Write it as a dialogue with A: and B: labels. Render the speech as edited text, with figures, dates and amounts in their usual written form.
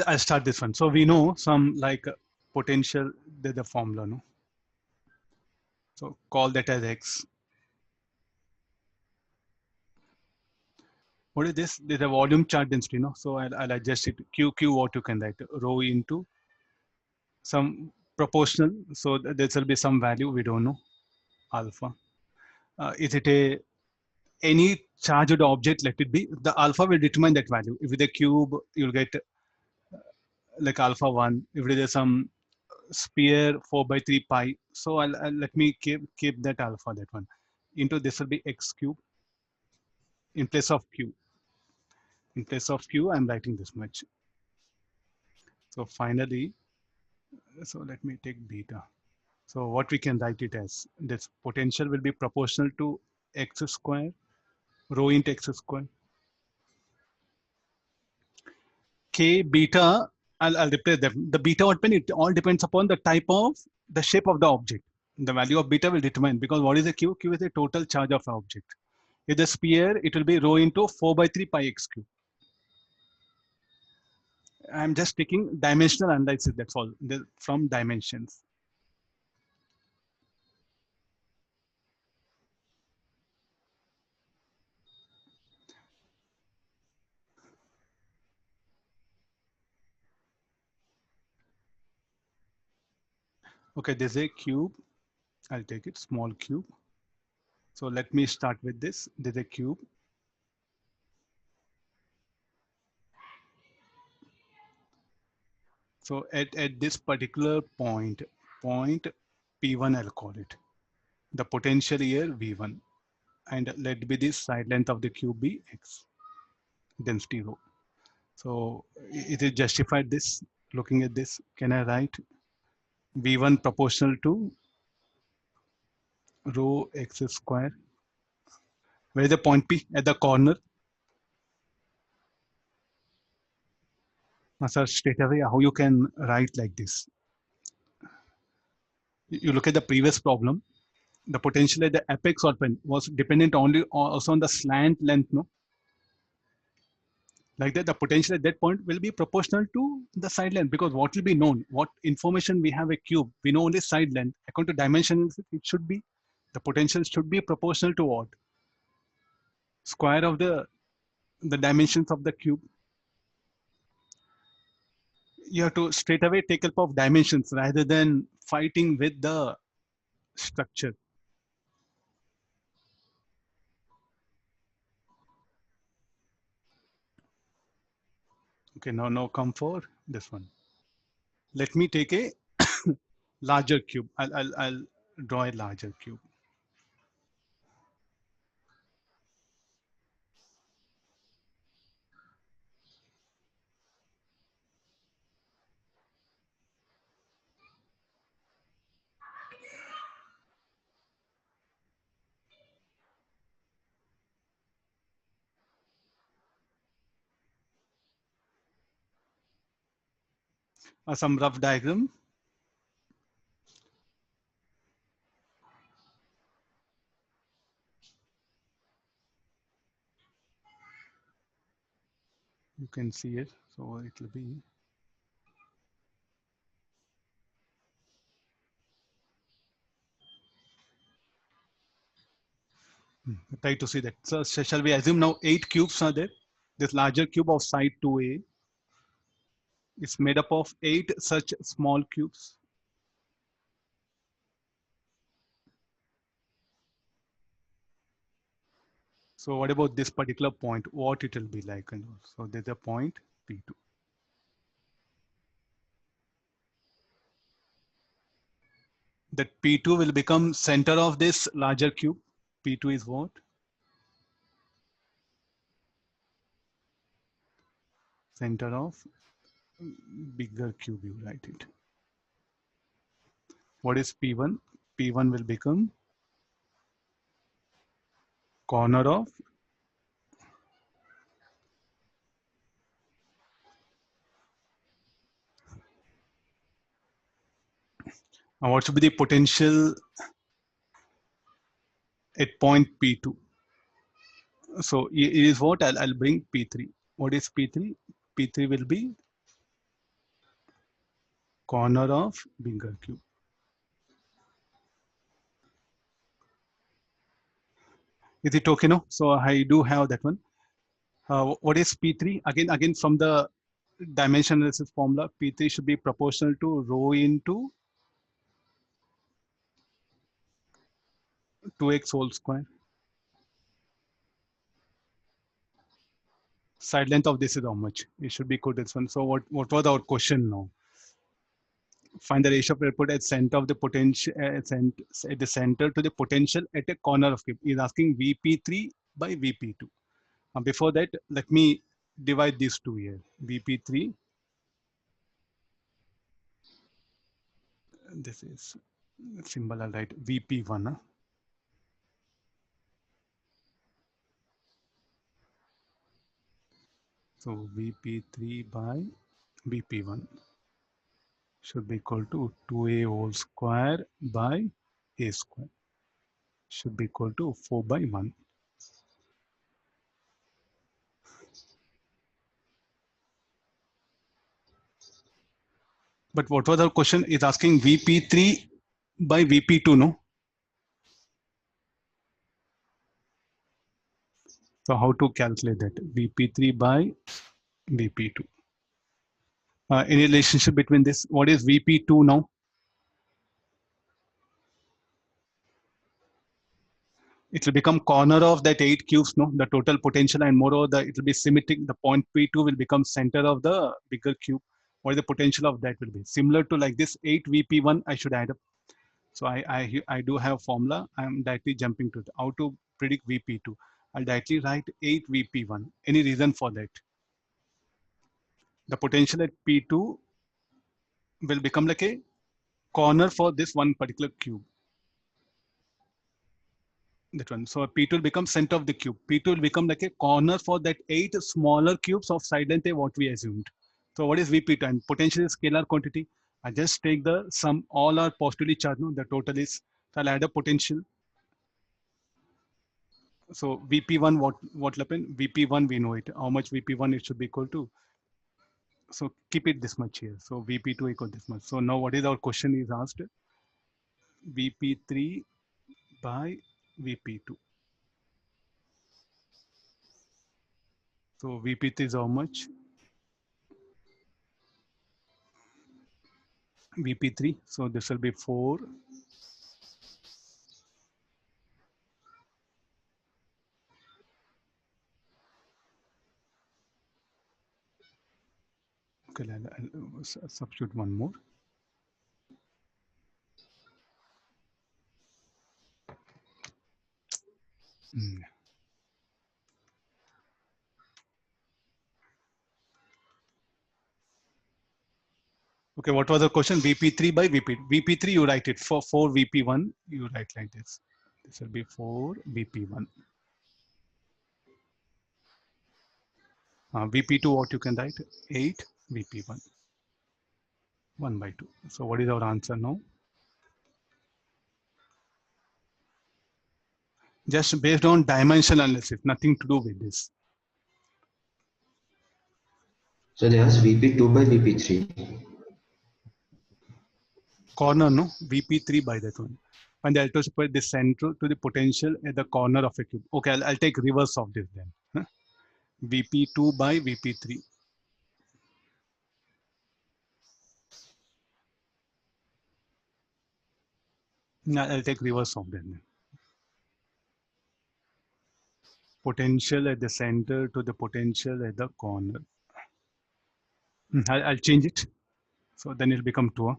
A: I'll start this one. So we know some like potential, the formula, no? So call that as X. What is this? There's a volume charge density, no? So I'll adjust it. Q, what you can write, rho into some proportional. So there will be some value, we don't know, alpha. Is it a any charged object, let it be, the alpha will determine that value. If it's a cube, you'll get like alpha 1. If it is some sphere 4 by 3 pi, so I'll let me keep that alpha, that one, into this will be x cube in place of q. In place of q, I'm writing this much. So finally, so let me take beta. So what we can write it as, this potential will be proportional to x square, rho into x square. K beta, I'll replace them. The beta output, it all depends upon the type of, the shape of the object. The value of beta will determine, because what is the q? Q is the total charge of the object. If the sphere, it will be rho into 4 by 3 pi x cube. I'm just taking dimensional analysis, that's all, from dimensions. Okay, there's a cube. I'll take it, small cube. So let me start with this. There's a cube. So at this particular point P1, I'll call it. The potential here V1. And let be this side length of the cube be x, density rho. So it is justified this, looking at this, can I write V1 proportional to rho x square? Where is the point P? At the corner. Sir, straight away, how you can write like this? You look at the previous problem, the potential at the apex open was dependent only also on the slant length, no? Like that, the potential at that point will be proportional to the side length, because what will be known, what information we have a cube, we know only side length. According to dimensions, it should be, the potential should be proportional to what? Square of the dimensions of the cube. You have to straight away take help of dimensions rather than fighting with the structure. Okay, now come for this one. Let me take a larger cube. I'll draw a larger cube. Some rough diagram. You can see it. So it will be. Try to see that. So shall we assume now 8 cubes are there? This larger cube of side 2A is made up of 8 such small cubes. So what about this particular point? What it will be like? So there's a point P2. That P2 will become center of this larger cube. P2 is what? Center of bigger cube, you write it. What is P1? P1 will become corner of what should be the potential at point P2? So it is what I'll bring P3. What is P3? P3 will be corner of bigger cube. Is it okay now? So I do have that one. What is P3? Again from the dimension analysis formula, P3 should be proportional to rho into 2x whole square. Side length of this is how much? It should be equal to this one. So what was our question now? Find the ratio of output at center of the potential at the center to the potential at a corner of cube. Is asking VP3 by VP2. Before that, let me divide these two here. VP3. This is symbol. I'll write VP1. So VP3 by VP1 should be equal to 2a whole square by a square. Should be equal to 4 by 1. But what was our question? Is asking VP3 by VP2, no? So how to calculate that? VP3 by VP2. Any relationship between this? What is VP2 now? It will become corner of that 8 cubes, no? The total potential, and moreover, it will be symmetric. The point P2 will become center of the bigger cube. What is the potential of that will be? Similar to like this 8 VP1, I should add up. So I do have formula. I'm directly jumping to it. How to predict VP2? I'll directly write 8 VP1. Any reason for that? The potential at P2 will become like a corner for this one particular cube. That one. So P2 will become center of the cube. P2 will become like a corner for that 8 smaller cubes of side length A, what we assumed. So what is VP2? And potential is scalar quantity. I just take the sum, all are positively charged. No, the total is, so I'll add a potential. So VP1, what will happen? VP1, we know it. How much VP1 it should be equal to? So keep it this much here. So VP2 equal this much. So now what is our question is asked? VP3 by VP2. So VP3 is how much? VP3. So this will be 4. Okay, I'll substitute one more. Okay, what was the question? VP3 by VP. VP3, you write it for 4 VP1. You write like this. This will be 4 VP1. VP2, what you can write? 8 VP1. 1 by 2. So what is our answer now? Just based on dimensional analysis, nothing to do with this.
B: So there's VP2 by VP3.
A: Corner, no? VP3 by that one. And the electrostatic the central to the potential at the corner of a cube. Okay, I'll take reverse of this then. Huh? VP2 by VP3. Now I'll take reverse of that then. Potential at the center to the potential at the corner. I'll change it. So then it'll become 2.